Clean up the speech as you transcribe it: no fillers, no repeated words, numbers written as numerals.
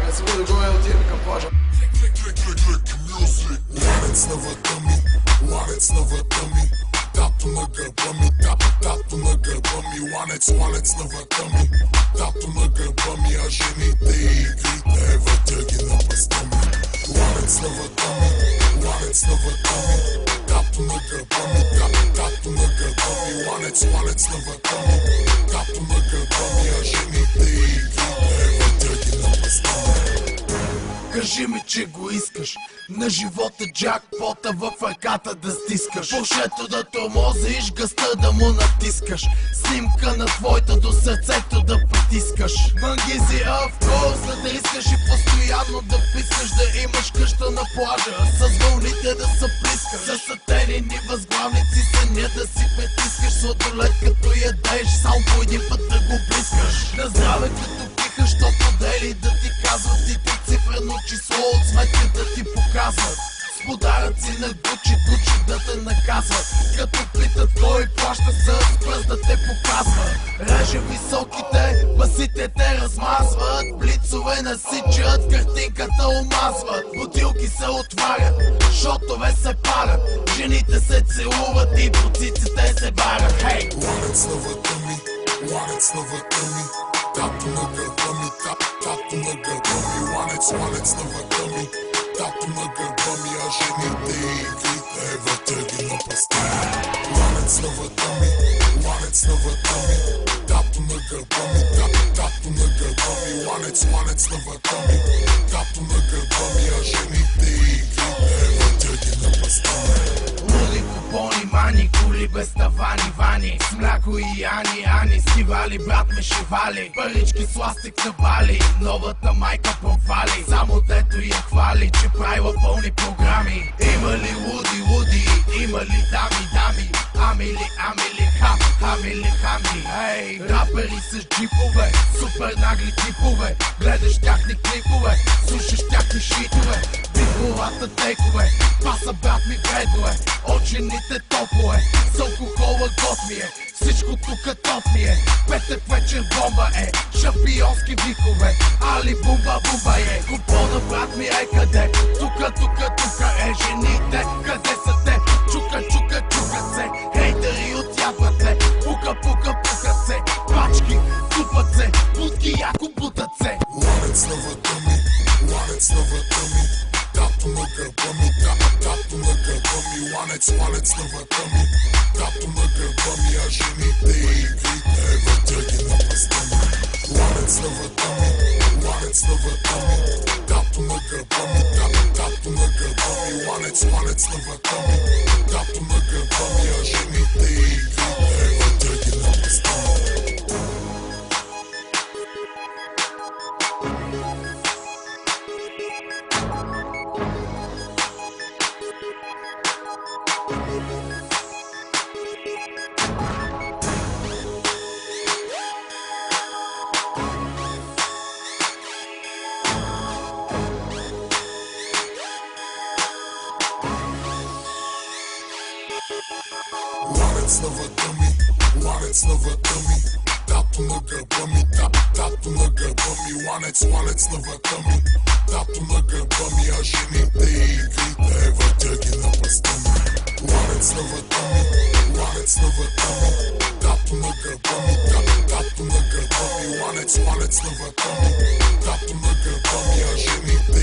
Да се бъде горе, отиваме към плажа. Ланец на врата ми, ланец на врата ми, тато на гърба ми, тато на гърба ми, ланец на врата ми, тато на гърба ми, а жените и игрите въртя ги на пъста ми. Ланец на врата ми, ланец на врата ми, тато на гърба ми, тато на гърба ми, ланец на врата ми, тато на гърба ми, а жените и игрите въртя ги на пъста ми. Кажи ми, че го искаш. На живота джакпота в ръката да стискаш. Пушето да тормозиш, гъста да му натискаш. Снимка на твоята до сърцето да притискаш. Мангизи авкорс да искаш и постоянно да пискаш. Да имаш къща на плажа с вълните да се плискаш. За сателини възглавници съня да си притискаш. Сладолет като ядеш, само по един път да го блискаш. На здраве като пихаш, то подели да ти казват и те цифрено число от сметка да ти показват. С подаръци на Гучи да те наказват. Като плитат кой плаща с пръст да те показва. Реже високите, басите те размазват. Блицове насичат, картинката омазват. Бутилки се отварят, шотове се палят. Жените се целуват и поциците се барят. Хей! Ланец на врата ми, ланец на врата ми, тато на гърба ми, тато на гърба ми, ланец на врата ми, тато на гърба ми, а жените и игрите въртя ги на пъста ми. Ланец на врата ми, ланец на врата ми, тато на гърба ми, тато на гърба ми, ланец на врата ми, тато на гърба ми, а жените и игрите въртя ги на пъста ми. Луди купони, мани, кули без тавани, вани. С мляко и ани, стивали, брат ме шивали. Парички с ластик на бали, новата майка провали. Само дето я хвали, че правила пълни програми. Има ли луди, има ли дами, амили, хами. Ей, рапери с джипове, супер нагли типове. Гледаш тяхни клипове, слушаш тяхни шитове. Битловата текове, това са брат ми бредове. От жените топове, с алкохола гот ми е. Всичко тука топ ми е. Петък вечер бомба е, шампионски викове. Али бумба е, купона брат ми е къде? Тука е жените, къде са те? Чукат се, хейтери отяват се. Пукат се, пачки, тупат се, будки яко бутат се. Ланец на врата ми, ланец на врата ми, тато на гърба ми, тато на гърба ми, ланец на врата ми, тато на гърба ми, а жените и игрите въртя ги на пъста ми. Ланец на врата ми, ланец на врата ми, тато на гърба ми, тато на гърба ми, ланец на врата ми, тато на гърба ми, а жените и игрите въртя ги на пъста ми. Ланец на врата ми, ланец на врата ми, тато на гърба ми, тато на гърба ми, ланец на врата ми, тато на гърба ми, а жените и игрите въртя ги на пъста ми. Ланец на врата ми, ланец на врата ми, тато на гърба ми, тато на гърба ми, ланец на врата ми, тато на гърба ми, а жените